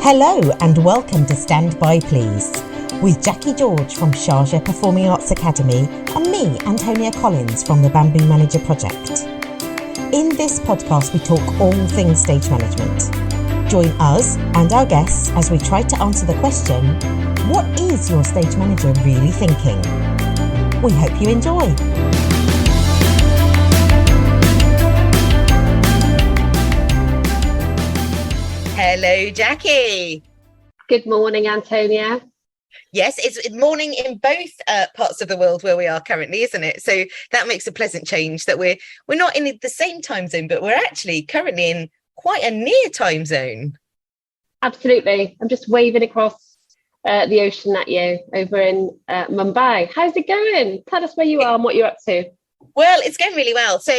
Hello and welcome to Stand By Please with Jacqui George from Sharjah Performing Arts Academy and me, Antonia Collins from the Bamboo Manager Project. In this podcast we talk all things stage management. Join us and our guests as we try to answer the question, what is your stage manager really thinking? We hope you enjoy. Hello, Jacqui. Good morning, Antonia. Yes, it's morning in both parts of the world where we are currently, isn't it? So that makes a pleasant change that we're not in the same time zone, but we're actually currently in quite a near time zone. Absolutely. I'm just waving across the ocean at you over in Mumbai. How's it going? Tell us where you are and what you're up to. Well, it's going really well. So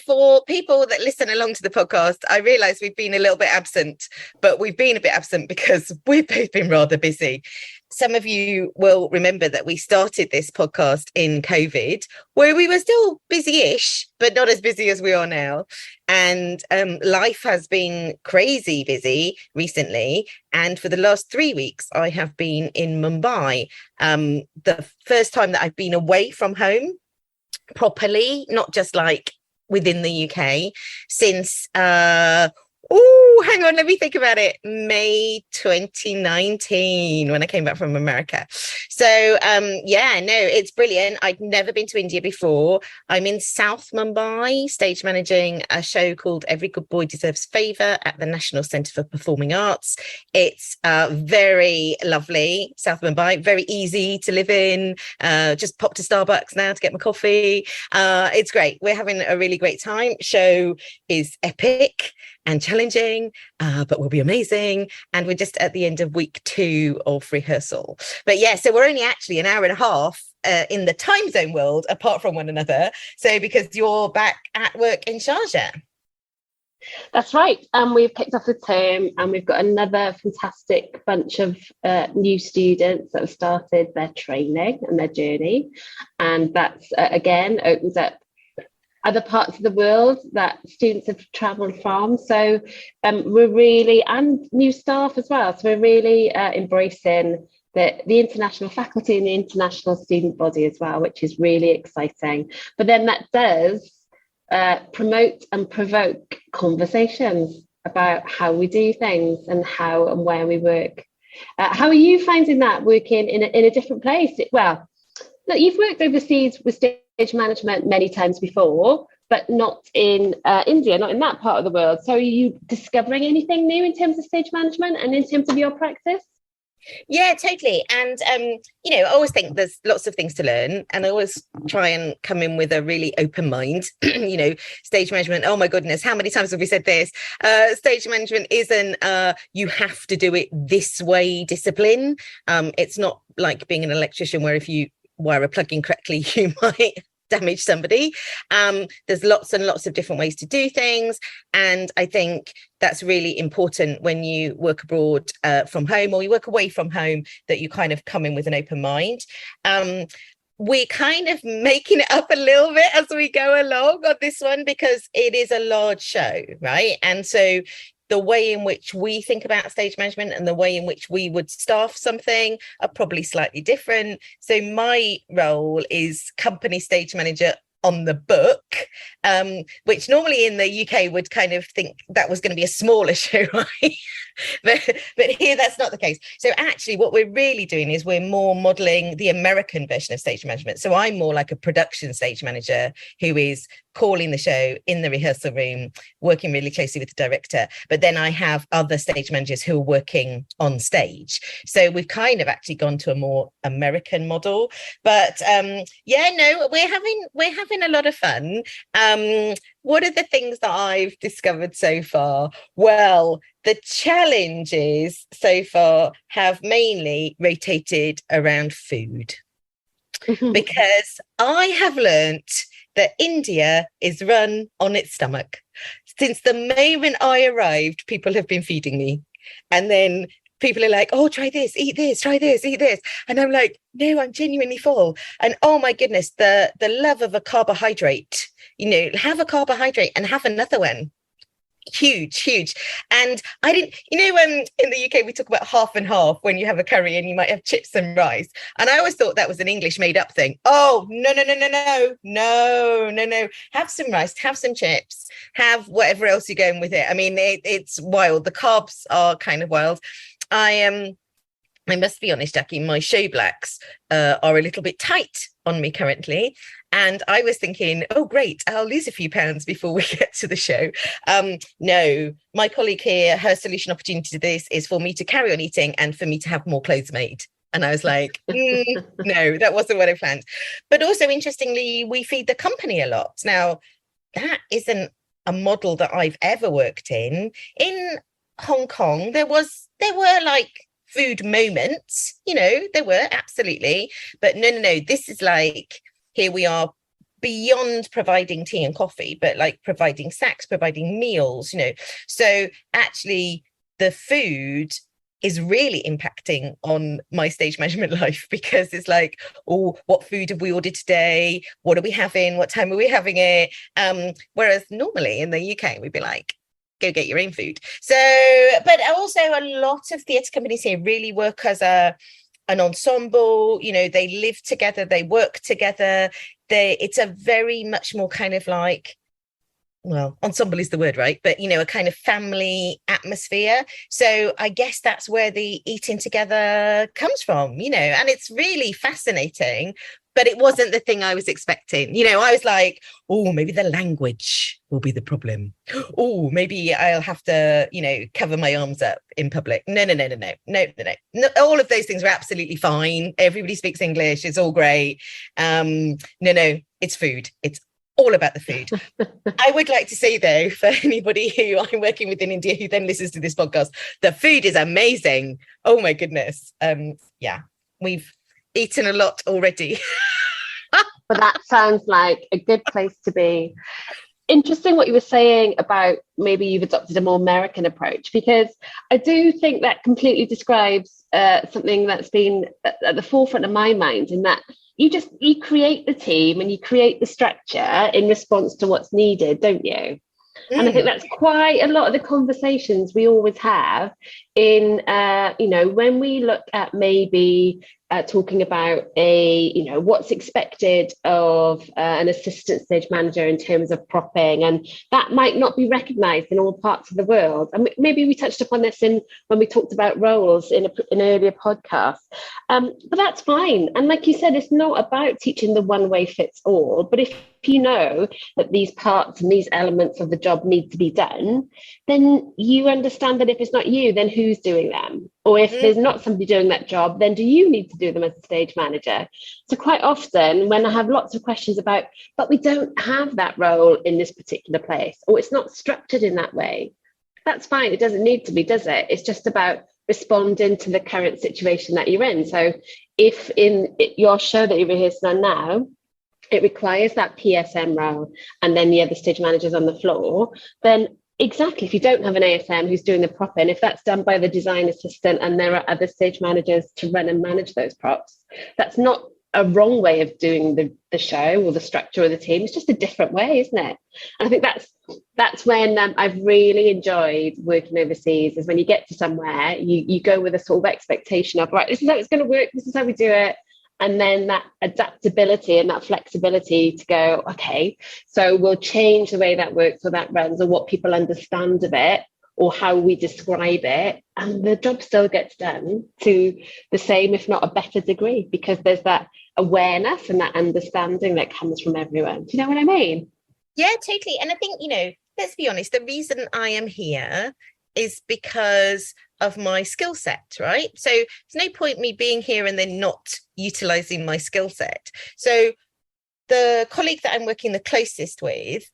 for people that listen along to the podcast, I realise we've been a little bit absent, but we've been a bit absent because we've both been rather busy. Some of you will remember that we started this podcast in COVID, where we were still busy-ish, but not as busy as we are now. And life has been crazy busy recently. And for the last 3 weeks, I have been in Mumbai. The first time that I've been away from home properly, not just like within the UK, since hang on, let me think about it. May 2019, when I came back from America. So, it's brilliant. I'd never been to India before. I'm in South Mumbai, stage managing a show called Every Good Boy Deserves Favour at the National Centre for Performing Arts. It's very lovely, South Mumbai, very easy to live in. Just pop to Starbucks now to get my coffee. It's great. We're having a really great time. Show is epic and challenging, but will be amazing. And we're just at the end of week 2 of rehearsal. But yeah, so we're only actually an hour and a half in the time zone world apart from one another. So because you're back at work in Sharjah. That's right. We've kicked off the term and we've got another fantastic bunch of new students that have started their training and their journey. And that's, again, opens up other parts of the world that students have travelled from. So we're really, and new staff as well. So we're really embracing the international faculty and the international student body as well, which is really exciting. But then that does promote and provoke conversations about how we do things and how and where we work. How are you finding that working in a different place? Well, look, you've worked overseas with stage management many times before, but not in India, not in that part of the world. So are you discovering anything new in terms of stage management and in terms of your practice? Yeah, totally. And, I always think there's lots of things to learn. And I always try and come in with a really open mind. Stage management, oh my goodness, how many times have we said this? Stage management isn't you have to do it this way discipline. It's not like being an electrician where if you wire a plug incorrectly, you might damage somebody. There's lots and lots of different ways to do things. And I think that's really important when you work abroad from home or you work away from home, that you kind of come in with an open mind. We're kind of making it up a little bit as we go along on this one because it is a large show, right? And so the way in which we think about stage management and the way in which we would staff something are probably slightly different. So my role is company stage manager on the book, which normally in the UK would kind of think that was going to be a smaller show, right? but here that's not the case. So actually what we're really doing is we're more modeling the American version of stage management. So I'm more like a production stage manager who is calling the show in the rehearsal room, working really closely with the director. But then I have other stage managers who are working on stage. So we've kind of actually gone to a more American model. But we're having a lot of fun. What are the things that I've discovered so far? Well, the challenges so far have mainly rotated around food. Because I have learnt that India is run on its stomach. Since the moment I arrived, people have been feeding me. And then people are like, oh, try this, eat this, try this, eat this. And I'm like, no, I'm genuinely full. And oh my goodness, the love of a carbohydrate, have a carbohydrate and have another one. Huge. And I didn't, in the UK we talk about half and half when you have a curry, and you might have chips and rice, and I always thought that was an English made up thing. Oh, no, have some rice, have some chips, have whatever else you're going with it. I mean, it's wild. The carbs are kind of wild. I must be honest, Jacqui, my show blacks are a little bit tight on me currently. And I was thinking, oh, great, I'll lose a few pounds before we get to the show. No, my colleague here, her solution opportunity to this is for me to carry on eating and for me to have more clothes made. And I was like, no, that wasn't what I planned. But also, interestingly, we feed the company a lot. Now, that isn't a model that I've ever worked in. In Hong Kong, there were like food moments, there were, absolutely. But no, this is like, here we are beyond providing tea and coffee, but like providing snacks, providing meals, So actually the food is really impacting on my stage management life, because it's like, oh, what food have we ordered today? What are we having? What time are we having it? Whereas normally in the UK, we'd be like, go get your own food. So, but also a lot of theatre companies here really work as an ensemble. They live together, they work together. It's a very much more kind of like, well, ensemble is the word, right? But, a kind of family atmosphere. So I guess that's where the eating together comes from, and it's really fascinating. But it wasn't the thing I was expecting. I was like, oh, maybe the language will be the problem. Oh, maybe I'll have to, cover my arms up in public. No. All of those things were absolutely fine. Everybody speaks English. It's all great. No, it's food. It's all about the food. I would like to say, though, for anybody who I'm working with in India who then listens to this podcast, the food is amazing. Oh, my goodness. Yeah, we've eaten a lot already. But that sounds like a good place to be. Interesting what you were saying about maybe you've adopted a more American approach, because I do think that completely describes something that's been at the forefront of my mind, in that you create the team and you create the structure in response to what's needed, don't you? And I think that's quite a lot of the conversations we always have in, when we look at maybe talking about what's expected of an assistant stage manager in terms of propping, and that might not be recognised in all parts of the world. And maybe we touched upon this when we talked about roles in an earlier podcast. But that's fine. And like you said, it's not about teaching the one way fits all. But if you know that these parts and these elements of the job need to be done, then you understand that if it's not you, then who's doing them? Or if there's not somebody doing that job, then do you need to do them as a stage manager? So quite often when I have lots of questions about, but we don't have that role in this particular place, or it's not structured in that way, that's fine. It doesn't need to be, does it? It's just about responding to the current situation that you're in. So if in your show that you're rehearsing on now, it requires that PSM role and then the other stage managers on the floor, then exactly, if you don't have an ASM who's doing the prop in, if that's done by the design assistant and there are other stage managers to run and manage those props, that's not a wrong way of doing the show or the structure of the team. It's just a different way, isn't it? And I think that's when I've really enjoyed working overseas, is when you get to somewhere, you go with a sort of expectation of, right, this is how it's going to work, this is how we do it. And then that adaptability and that flexibility to go, okay, so we'll change the way that works or that runs, or what people understand of it, or how we describe it. And the job still gets done to the same, if not a better degree, because there's that awareness and that understanding that comes from everyone. Do you know what I mean? Yeah, totally. And I think, let's be honest, the reason I am here is because of my skill set, right? So there's no point me being here and then not utilizing my skill set. So the colleague that I'm working the closest with,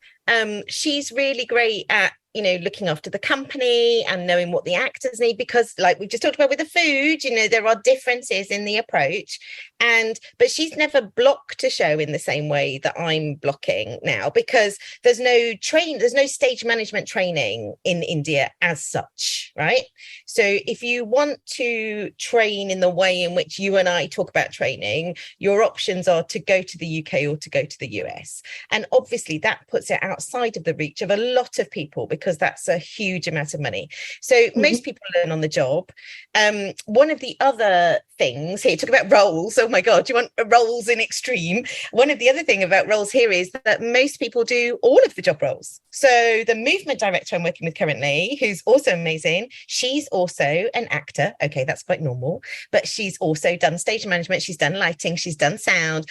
she's really great at, looking after the company and knowing what the actors need, because like we just talked about with the food, there are differences in the approach, but she's never blocked a show in the same way that I'm blocking now, because there's no stage management training in India as such, right? So if you want to train in the way in which you and I talk about training, your options are to go to the UK or to go to the US. And obviously that puts it outside of the reach of a lot of people, because that's a huge amount of money. So most people learn on the job. One of the other things here, talk about roles. Oh my God, do you want roles in extreme? One of the other thing about roles here is that most people do all of the job roles. So the movement director I'm working with currently, who's also amazing, she's also an actor. Okay, that's quite normal, but she's also done stage management, she's done lighting, she's done sound,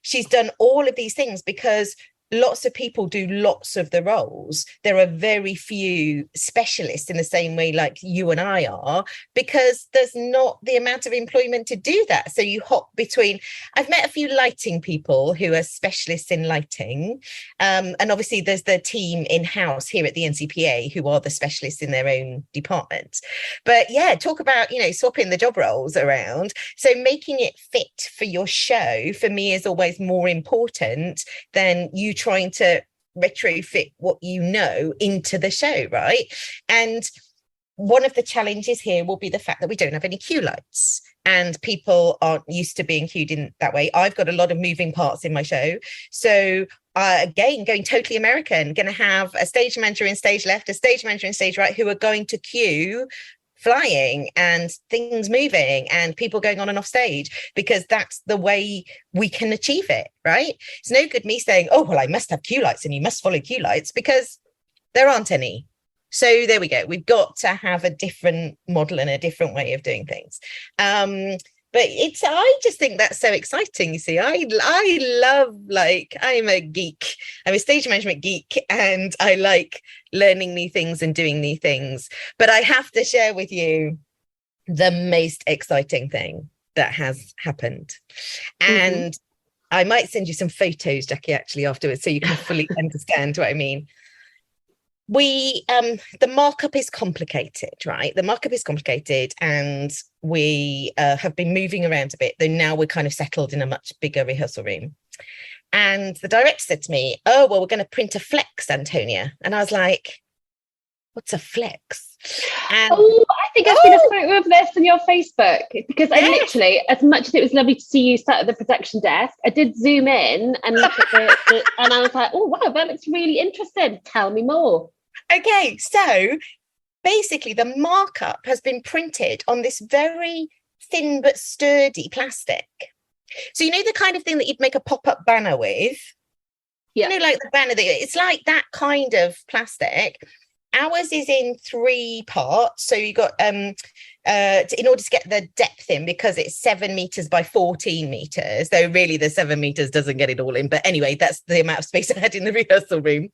she's done all of these things because lots of people do lots of the roles. There are very few specialists in the same way like you and I are, because there's not the amount of employment to do that. So you hop between. I've met a few lighting people who are specialists in lighting. And obviously there's the team in-house here at the NCPA who are the specialists in their own department. But yeah, talk about, swapping the job roles around. So making it fit for your show, for me, is always more important than you trying to retrofit what you know into the show, right? And one of the challenges here will be the fact that we don't have any cue lights and people aren't used to being cued in that way. I've got a lot of moving parts in my show. So again, going totally American, going to have a stage manager in stage left, a stage manager in stage right, who are going to cue flying and things moving and people going on and off stage, because that's the way we can achieve it, right? It's no good me saying, oh, well, I must have cue lights and you must follow cue lights, because there aren't any. So there we go. We've got to have a different model and a different way of doing things. But I just think that's so exciting. You see, I love, I'm a geek. I'm a stage management geek, and I like learning new things and doing new things. But I have to share with you the most exciting thing that has happened. And I might send you some photos, Jacqui, actually afterwards, so you can fully understand what I mean. The markup is complicated, right? The markup is complicated, and we have been moving around a bit, though now we're kind of settled in a much bigger rehearsal room. And the director said to me, oh, well, we're going to print a flex, Antonia. And I was like, what's a flex? And I think I've seen a photo of this on your Facebook, because I literally, as much as it was lovely to see you sat at the production desk, I did zoom in and look at the and I was like, oh, wow, that looks really interesting. Tell me more. Okay, so basically the markup has been printed on this very thin but sturdy plastic. So the kind of thing that you'd make a pop-up banner with? Yeah. Like the banner, it's like that kind of plastic. Ours is in 3 parts. So you got in order to get the depth in, because it's 7 meters by 14 meters, though really the 7 meters doesn't get it all in. But anyway, that's the amount of space I had in the rehearsal room.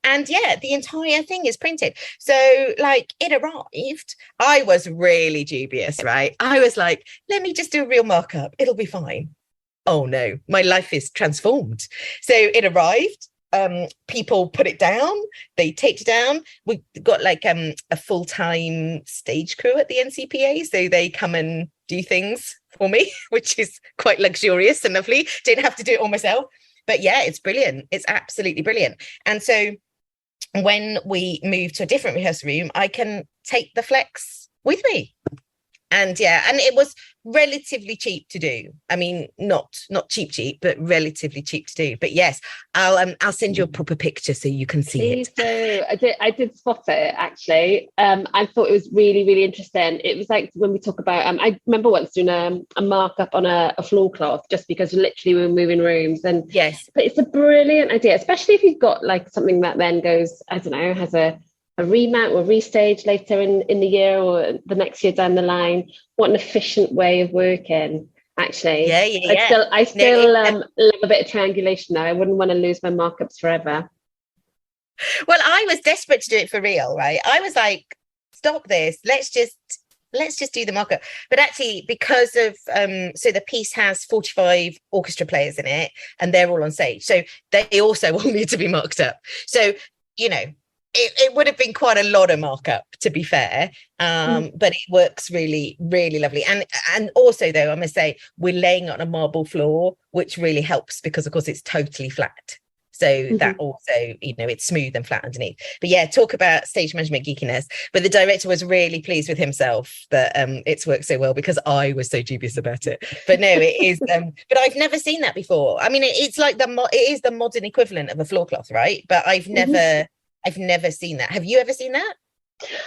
And yeah, the entire thing is printed. So it arrived. I was really dubious, right? I was like, let me just do a real markup. It'll be fine. Oh no, my life is transformed. So it arrived. People put it down, they taped it down. We got a full-time stage crew at the NCPA, so they come and do things for me, which is quite luxurious and lovely. Didn't have to do it all myself, but yeah, it's brilliant. It's absolutely brilliant. And so when we move to a different rehearsal room, I can take the flex with me. And yeah, and it was relatively cheap to do. I mean, not cheap, but relatively cheap to do. But yes, I'll send you a proper picture so you can see it. So I did spot it actually. I thought it was really, really interesting. It was like when we talk about. I remember once doing a markup on a floor cloth, just because literally we were moving rooms. And yes, but it's a brilliant idea, especially if you've got something that then goes, I don't know, has a remount or restage later in the year or the next year down the line. What an efficient way of working, actually. Yeah. I still love a bit of triangulation now. I wouldn't want to lose my markups forever. Well, I was desperate to do it for real, right? I was like, stop this. Let's just do the markup. But actually, because of so the piece has 45 orchestra players in it, and they're all on stage, so they also all need to be marked up. So it would have been quite a lot of markup, to be fair, but it works really, really lovely. And also, though, I must say, we're laying it on a marble floor, which really helps because, of course, it's totally flat. So that also, it's smooth and flat underneath. But yeah, talk about stage management geekiness. But the director was really pleased with himself that it's worked so well, because I was so dubious about it. But no, it is. But I've never seen that before. I mean, it's like it is the modern equivalent of a floor cloth, right? But I've never I've never seen that. Have you ever seen that?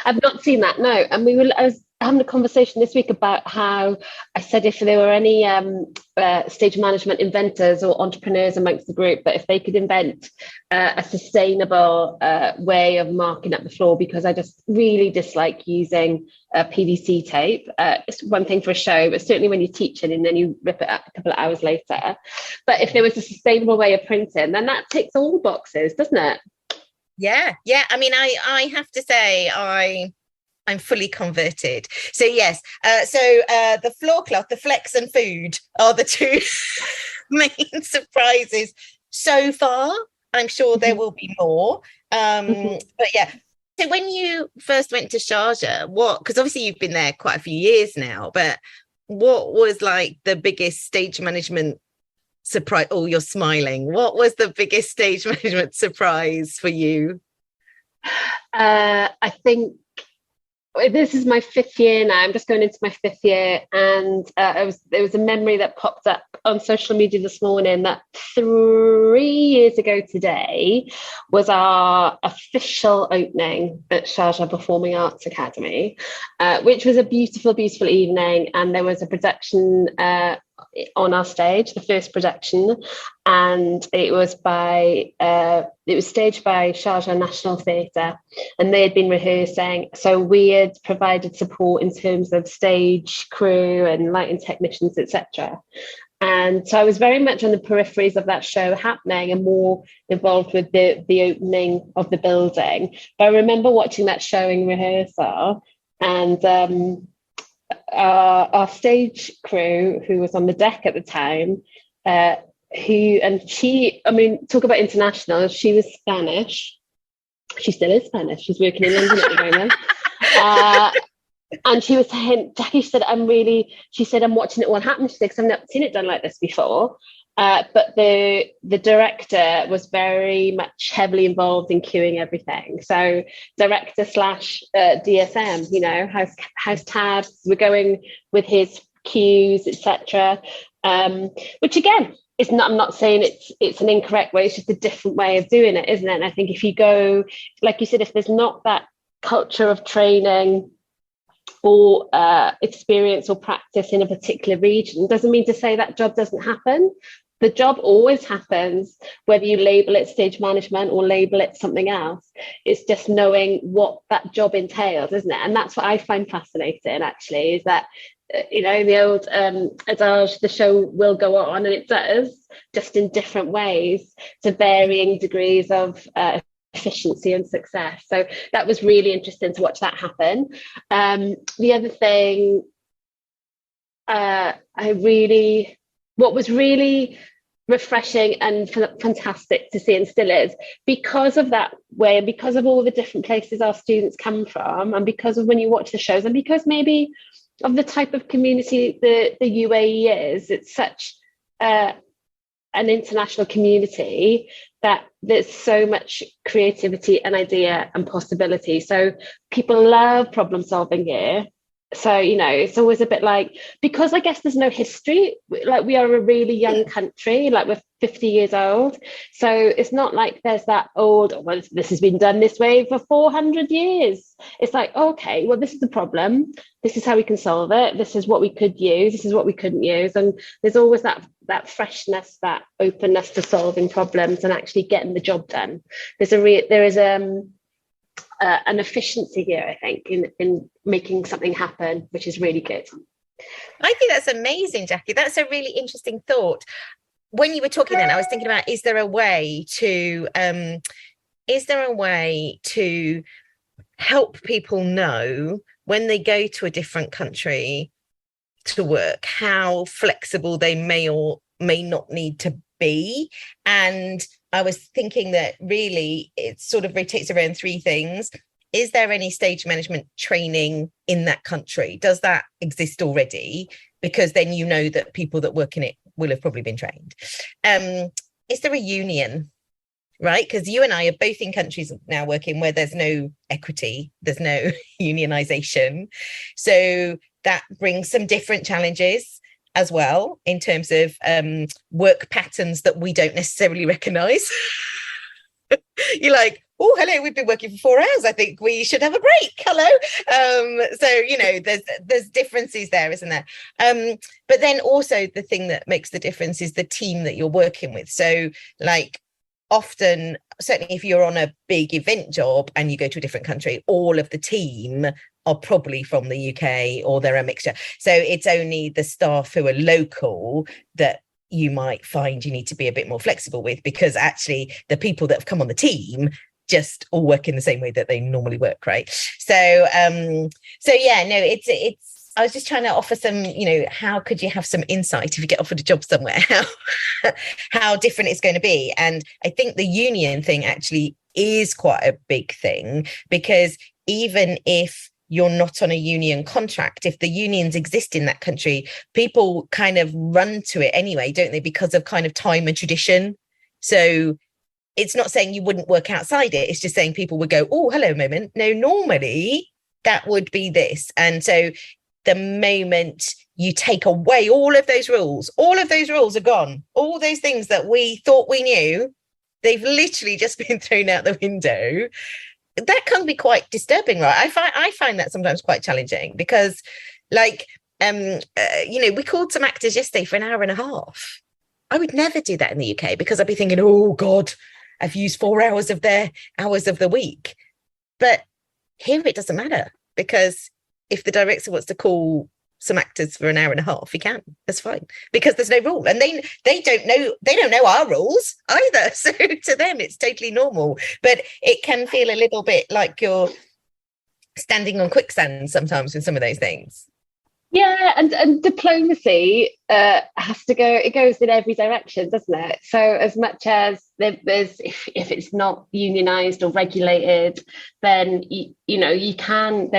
I've not seen that, no. And I was having a conversation this week about how I said if there were any stage management inventors or entrepreneurs amongst the group, that if they could invent a sustainable way of marking up the floor, because I just really dislike using PVC tape. It's one thing for a show, but certainly when you're teaching and then you rip it up a couple of hours later. But if there was a sustainable way of printing, then that ticks all the boxes, doesn't it? Yeah, yeah. I mean, I have to say I'm fully converted. So yes, the floor cloth, the flex and food are the two main surprises so far. I'm sure there will be more. But yeah. So when you first went to Sharjah, because obviously you've been there quite a few years now, but what was like the biggest stage management surprise? Oh, you're smiling. What was the biggest stage management surprise for you? I think this is my 5th year now. I'm just going into my 5th year, and there was a memory that popped up on social media this morning that 3 years ago today was our official opening at Sharjah Performing Arts Academy, which was a beautiful, beautiful evening, and there was a production on our stage, the first production, and it was staged by Sharjah National Theatre, and they had been rehearsing. So we had provided support in terms of stage crew and lighting technicians, etc. And so I was very much on the peripheries of that show happening and more involved with the opening of the building. But I remember watching that show in rehearsal, and our stage crew, who was on the deck at the time, talk about international, she was Spanish. She still is Spanish. She's working in London at the moment. And she was saying, Jacqui said, I'm watching it all happen. She said, because I've never seen it done like this before. But the director was very much heavily involved in cueing everything. So director slash DSM, house tabs, we're going with his cues, etc. Which again, I'm not saying it's an incorrect way, it's just a different way of doing it, isn't it? And I think if you go, like you said, if there's not that culture of training or experience or practice in a particular region, doesn't mean to say that job doesn't happen. The job always happens, whether you label it stage management or label it something else. It's just knowing what that job entails, isn't it? And that's what I find fascinating, actually, is that, the old adage, the show will go on, and it does, just in different ways, to varying degrees of efficiency and success. So that was really interesting to watch that happen. The other thing, what was really refreshing and fantastic to see, and still is, because of that way, and because of all the different places our students come from, and because of when you watch the shows, and because maybe of the type of community the UAE is, it's such an international community that there's so much creativity and idea and possibility. So people love problem solving here. So, it's always a bit like, because I guess there's no history, like we are a really young country, like we're 50 years old. So it's not like there's that old, well, this has been done this way for 400 years. It's like, okay, well, this is the problem. This is how we can solve it. This is what we could use. This is what we couldn't use. And there's always that freshness, that openness to solving problems and actually getting the job done. There is an efficiency here, I think, in making something happen, which is really good. I think that's amazing, Jacqui. That's a really interesting thought. When you were talking then, I was thinking about, is there a way to help people know when they go to a different country to work, how flexible they may or may not need to be? And I was thinking that really it sort of rotates around 3 things. Is there any stage management training in that country? Does that exist already? Because then you know that people that work in it will have probably been trained. Is there a union, right? Because you and I are both in countries now working where there's no equity, there's no unionization. So that brings some different challenges as well in terms of work patterns that we don't necessarily recognize. You're like, oh, hello, we've been working for 4 hours. I think we should have a break. Hello. So, you know, there's differences there, isn't there? But then also the thing that makes the difference is the team that you're working with. So like often, certainly if you're on a big event job and you go to a different country, all of the team are probably from the UK or they're a mixture. So it's only the staff who are local that you might find you need to be a bit more flexible with, because actually the people that have come on the team just all work in the same way that they normally work, right? So yeah, no, it's I was just trying to offer some, you know, how could you have some insight if you get offered a job somewhere, how different it's going to be. And I think the union thing actually is quite a big thing, because even if you're not on a union contract, if the unions exist in that country, people kind of run to it anyway, don't they? Because of kind of time and tradition. So it's not saying you wouldn't work outside it. It's just saying people would go, oh, hello, moment. No, normally that would be this. And so the moment you take away all of those rules are gone. All those things that we thought we knew, they've literally just been thrown out the window. That can be quite disturbing, right? I find that sometimes quite challenging, because like you know, we called some actors yesterday for an hour and a half. I would never do that in the UK, because I'd be thinking, oh God, I've used 4 hours of their hours of the week. But here it doesn't matter, because if the director wants to call some actors for an hour and a half, he can. That's fine, because there's no rule, and they don't know our rules either. So to them it's totally normal. But it can feel a little bit like you're standing on quicksand sometimes with some of those things. Yeah, and diplomacy has to go. It goes in every direction, doesn't it? So as much as there's, if it's not unionized or regulated, then you know you can.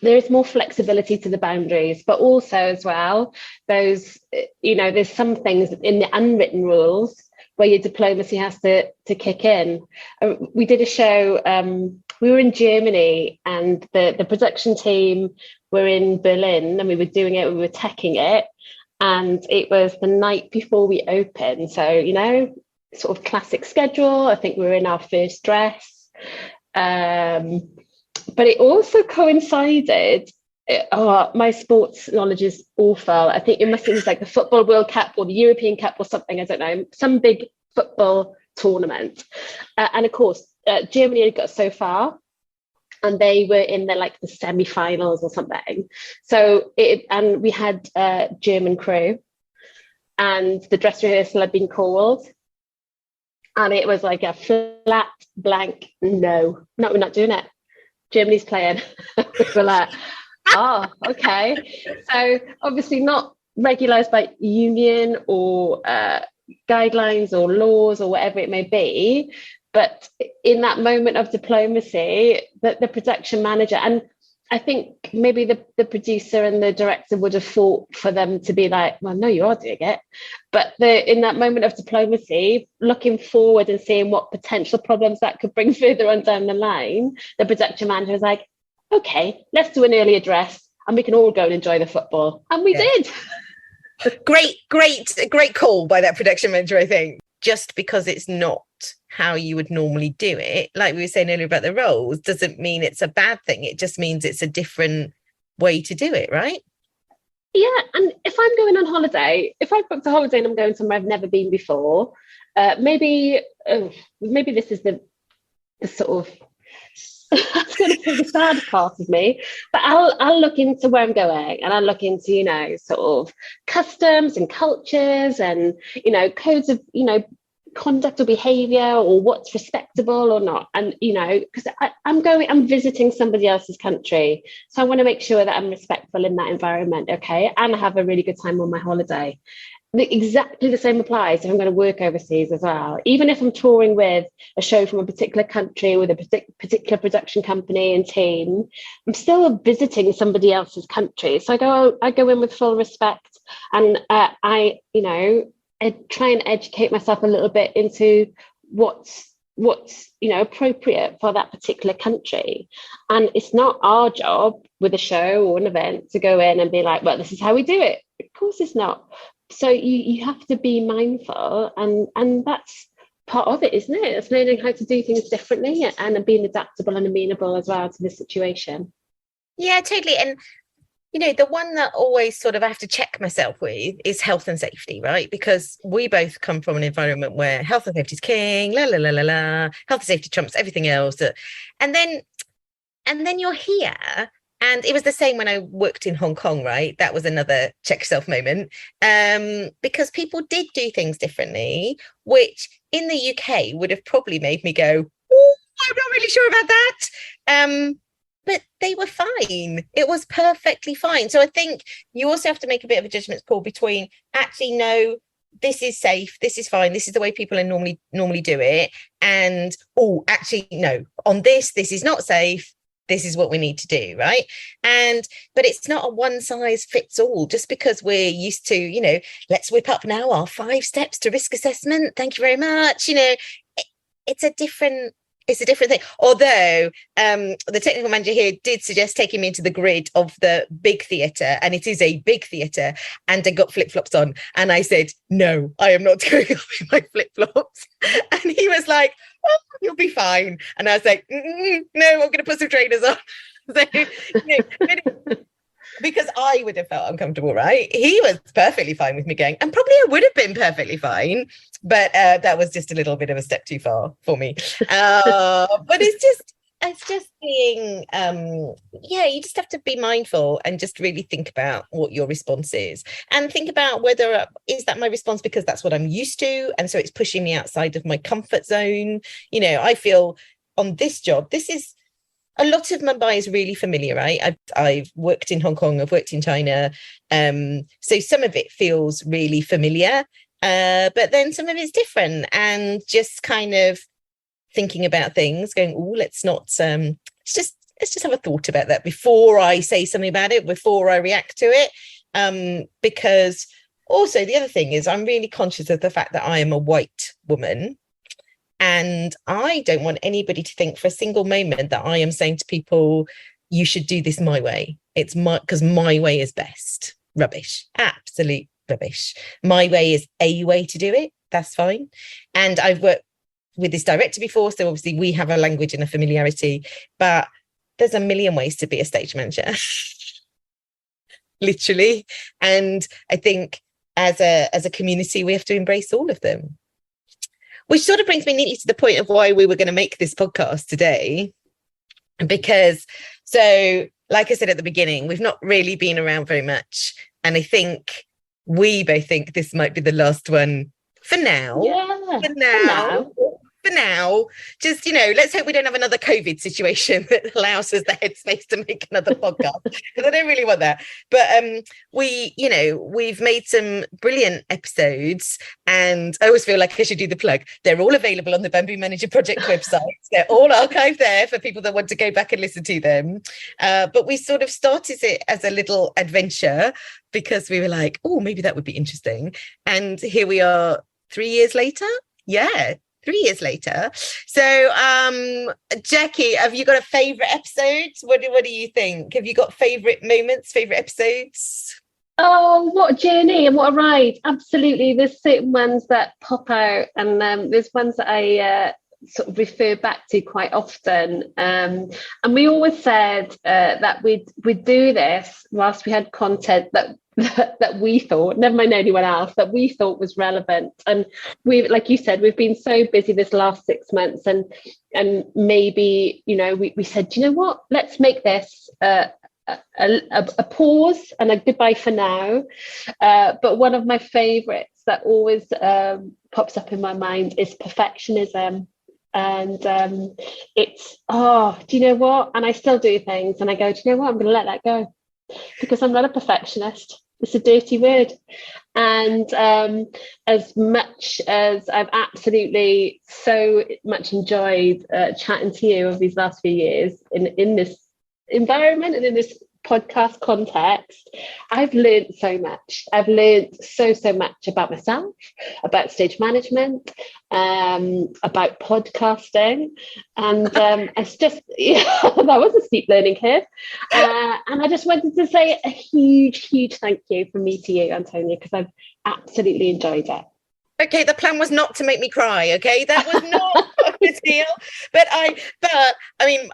There is more flexibility to the boundaries, but also as well, those, you know, there's some things in the unwritten rules where your diplomacy has to kick in. We did a show, we were in Germany, and the production team were in Berlin, and we were teching it, and it was the night before we opened. So, you know, sort of classic schedule. I think we were in our first dress. But it also coincided, my sports knowledge is awful. I think it must have been like the Football World Cup or the European Cup or something, I don't know, some big football tournament. And of course, Germany had got so far, and they were in the semi-finals or something. So and we had a German crew, and the dress rehearsal had been called. And it was like a flat blank, no, we're not doing it. Germany's playing. We're like, oh, okay. So obviously not regularized by union or guidelines or laws or whatever it may be. But in that moment of diplomacy, the production manager, and I think maybe the producer and the director would have fought for them to be like, well, no, you are doing it. But in that moment of diplomacy, looking forward and seeing what potential problems that could bring further on down the line, the production manager was like, okay, let's do an early address and we can all go and enjoy the football. And we did. Great call by that production manager, I think. Just because it's not how you would normally do it, like we were saying earlier about the roles, doesn't mean it's a bad thing. It just means it's a different way to do it, right? Yeah, and if I'm going on holiday, if I've booked a holiday and I'm going somewhere I've never been before, maybe this is the sort of that's going to be the sad part of me, but I'll look into where I'm going, and I'll look into, you know, sort of customs and cultures and, you know, codes of, you know, conduct or behavior, or what's respectable or not. And, you know, because I'm visiting somebody else's country, so I want to make sure that I'm respectful in that environment, okay, and I have a really good time on my holiday. Exactly the same applies if I'm going to work overseas as well. Even if I'm touring with a show from a particular country with a particular production company and team, I'm still visiting somebody else's country. So I go in with full respect, and I try and educate myself a little bit into what's you know appropriate for that particular country. And it's not our job with a show or an event to go in and be like, well, this is how we do it. Of course it's not. So you have to be mindful, and that's part of it, isn't it? It's learning how to do things differently and being adaptable and amenable as well to the situation. Yeah, totally. And the one that always sort of I have to check myself with is health and safety, right? Because we both come from an environment where health and safety is king, la la la la la, health and safety trumps everything else. And then you're here. And it was the same when I worked in Hong Kong, right? That was another check yourself moment. Because people did do things differently, which in the UK would have probably made me go, oh, I'm not really sure about that. But they were fine. It was perfectly fine. So I think you also have to make a bit of a judgment call between actually, no, this is safe, this is fine, this is the way people are normally do it. And, oh, actually, no, on this is not safe. This is what we need to do, right? But it's not a one size fits all, just because we're used to, let's whip up now our 5 steps to risk assessment. Thank you very much. It's a different thing. Although the technical manager here did suggest taking me into the grid of the big theatre, and it is a big theatre, and I got flip-flops on. And I said, no, I am not going on with my flip-flops. And he was like, oh, you'll be fine. And I was like, no, I'm going to put some trainers on. So, because I would have felt uncomfortable, right? He was perfectly fine with me going, and probably I would have been perfectly fine, but that was just a little bit of a step too far for me. But it's just being, you just have to be mindful and just really think about what your response is, and think about whether is that my response because that's what I'm used to, and so it's pushing me outside of my comfort zone. I feel on this job, this is a lot of Mumbai is really familiar, right? I've worked in Hong Kong, I've worked in China, so some of it feels really familiar, but then some of it's different, and just kind of thinking about things, going, oh, let's just have a thought about that before I say something about it, before I react to it, because also the other thing is I'm really conscious of the fact that I am a white woman. And I don't want anybody to think for a single moment that I am saying to people, you should do this my way. It's because my way is best. Rubbish. Absolute rubbish. My way is a way to do it. That's fine. And I've worked with this director before, so obviously we have a language and a familiarity, but there's a million ways to be a stage manager. Literally. And I think as a community, we have to embrace all of them. Which sort of brings me neatly to the point of why we were going to make this podcast today. Because, so, like I said at the beginning, we've not really been around very much. And I think we both think this might be the last one for now. Yeah, For now, just, let's hope we don't have another COVID situation that allows us the headspace to make another podcast, because I don't really want that. But we've made some brilliant episodes, and I always feel like I should do the plug. They're all available on the Bamboo Manager Project website. They're all archived there for people that want to go back and listen to them. But we sort of started it as a little adventure because we were like, oh, maybe that would be interesting. And here we are 3 years later. Yeah. 3 years later. So, Jacqui, have you got a favourite episode? What do you think? Have you got favourite moments, favourite episodes? Oh, what a journey and what a ride. Absolutely. There's certain ones that pop out, and there's ones that I sort of refer back to quite often. And we always said that we'd do this whilst we had content that we thought, never mind anyone else, that we thought was relevant. And we, like you said, we've been so busy this last 6 months, and maybe, we said, you know what, let's make this a pause and a goodbye for now. But one of my favorites that always pops up in my mind is perfectionism. And it's, do you know what? And I still do things and I go, do you know what? I'm going to let that go, because I'm not a perfectionist. It's a dirty word. And as much as I've absolutely so much enjoyed chatting to you over these last few years in this environment and in this podcast context, I've learned so much. I've learned so much about myself, about stage management, about podcasting, and it's just that was a steep learning curve. And I just wanted to say a huge thank you from me to you, Antonia, because I've absolutely enjoyed it. Okay, the plan was not to make me cry. Okay, that was not the deal. But I mean,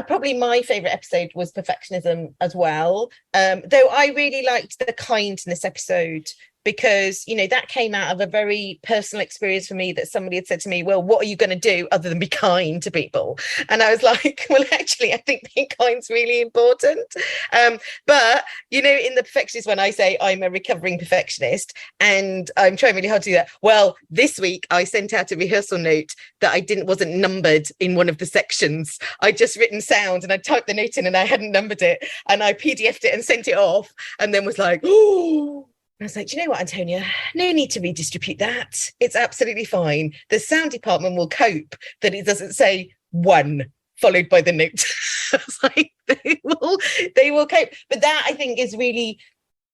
probably my favorite episode was perfectionism as well. Though I really liked the kindness episode, because that came out of a very personal experience for me, that somebody had said to me, well, what are you going to do other than be kind to people? And I was like, well, actually, I think being kind's really important. But in the perfectionist, when I say I'm a recovering perfectionist and I'm trying really hard to do that, well, this week I sent out a rehearsal note that wasn't numbered in one of the sections. I'd just written sound and I typed the note in and I hadn't numbered it, and I PDF'd it and sent it off, and then was like, oh. I was like, do you know what, Antonia? No need to redistribute that. It's absolutely fine. The sound department will cope that it doesn't say 1 followed by the note. I was like, they will cope. But that, I think, is really,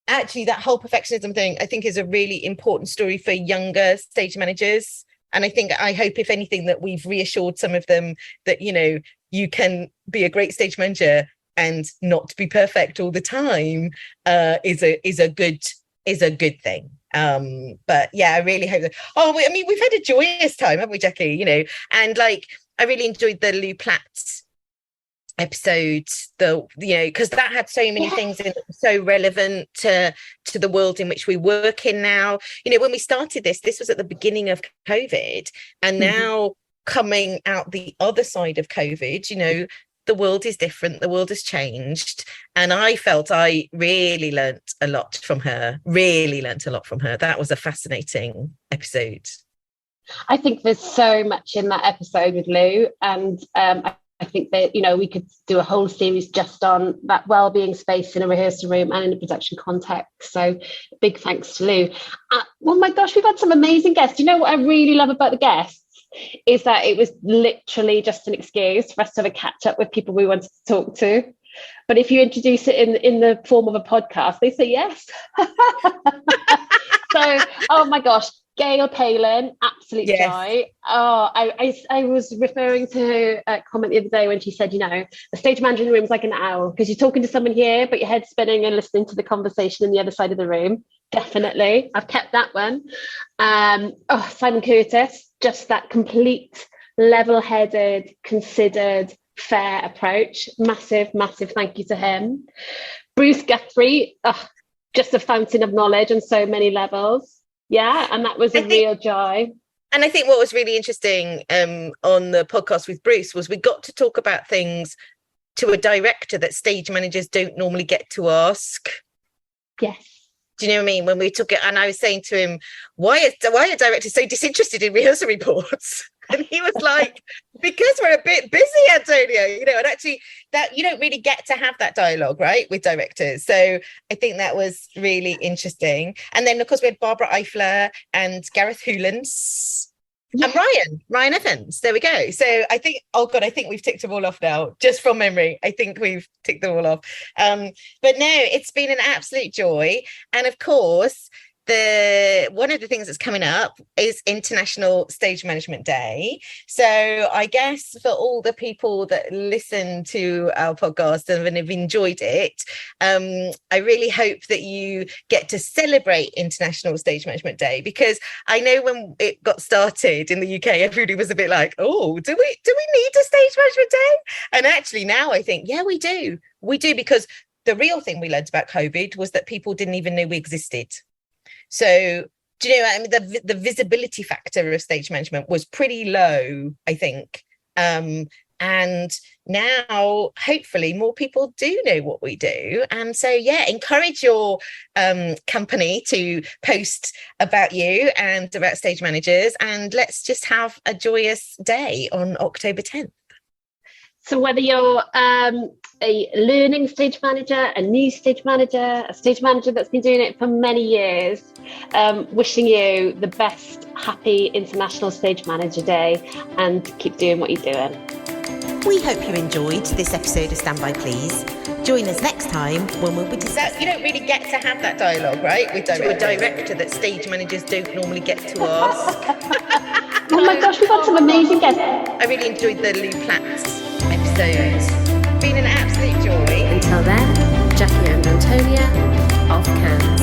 actually, that whole perfectionism thing, I think, is a really important story for younger stage managers. And I hope, if anything, that we've reassured some of them that, you can be a great stage manager and not be perfect all the time, is a good thing. But yeah, I really hope that. We've had a joyous time, haven't we, Jacqui? And like, I really enjoyed the Lou Platt episode, because that had so many things in it, so relevant to the world in which we work in now. When we started this was at the beginning of COVID, and now coming out the other side of COVID, the world is different, the world has changed, and I felt I really learnt a lot from her. That was a fascinating episode. I think there's so much in that episode with Lou, and I think that we could do a whole series just on that well-being space in a rehearsal room and in a production context. So big thanks to Lou. Oh my gosh, we've had some amazing guests. What I really love about the guests is that it was literally just an excuse for us to have a catch up with people we wanted to talk to. But if you introduce it in the form of a podcast, they say yes. So, oh my gosh, Gail Palin, absolute joy. Oh, I was referring to a comment the other day when she said, a stage manager in the room is like an owl, because you're talking to someone here, but your head's spinning and listening to the conversation in the other side of the room. Definitely. I've kept that one. Simon Curtis, just that complete, level-headed, considered, fair approach. Massive thank you to him. Bruce Guthrie, just a fountain of knowledge on so many levels. Yeah, and that was a real joy. And I think what was really interesting on the podcast with Bruce was we got to talk about things to a director that stage managers don't normally get to ask. Yes. Do you know what I mean? When we took it, and I was saying to him, why are directors so disinterested in rehearsal reports? And he was like, because we're a bit busy, Antonia, and actually that you don't really get to have that dialogue, right, with directors. So I think that was really interesting. And then, of course, we had Barbara Eifler and Gareth Hewlands. And Ryan Evans. There we go. So I think, I think we've ticked them all off now, just from memory. I think we've ticked them all off. But no, it's been an absolute joy. And of course, one of the things that's coming up is International Stage Management Day. So I guess for all the people that listen to our podcast and have enjoyed it, I really hope that you get to celebrate International Stage Management Day, because I know when it got started in the UK, everybody was a bit like, oh, do we need a Stage Management Day? And actually now I think, yeah, we do, because the real thing we learned about COVID was that people didn't even know we existed. So, do you know, the visibility factor of stage management was pretty low, I think. And now, hopefully, more people do know what we do. And so, yeah, encourage your company to post about you and about stage managers. And let's just have a joyous day on October 10th. So whether you're a learning stage manager, a new stage manager, a stage manager that's been doing it for many years, wishing you the best, happy International Stage Manager Day, and keep doing what you're doing. We hope you enjoyed this episode of Stand By Please. Join us next time when we'll be discussing. You don't really get to have that dialogue, right? With a director that stage managers don't normally get to ask. Oh my gosh, we've had some amazing guests. I really enjoyed the Lou Platt episode. Been an absolute joy. Until then, Jacqui and Antonia, off cans.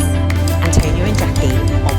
Antonia and Jacqui on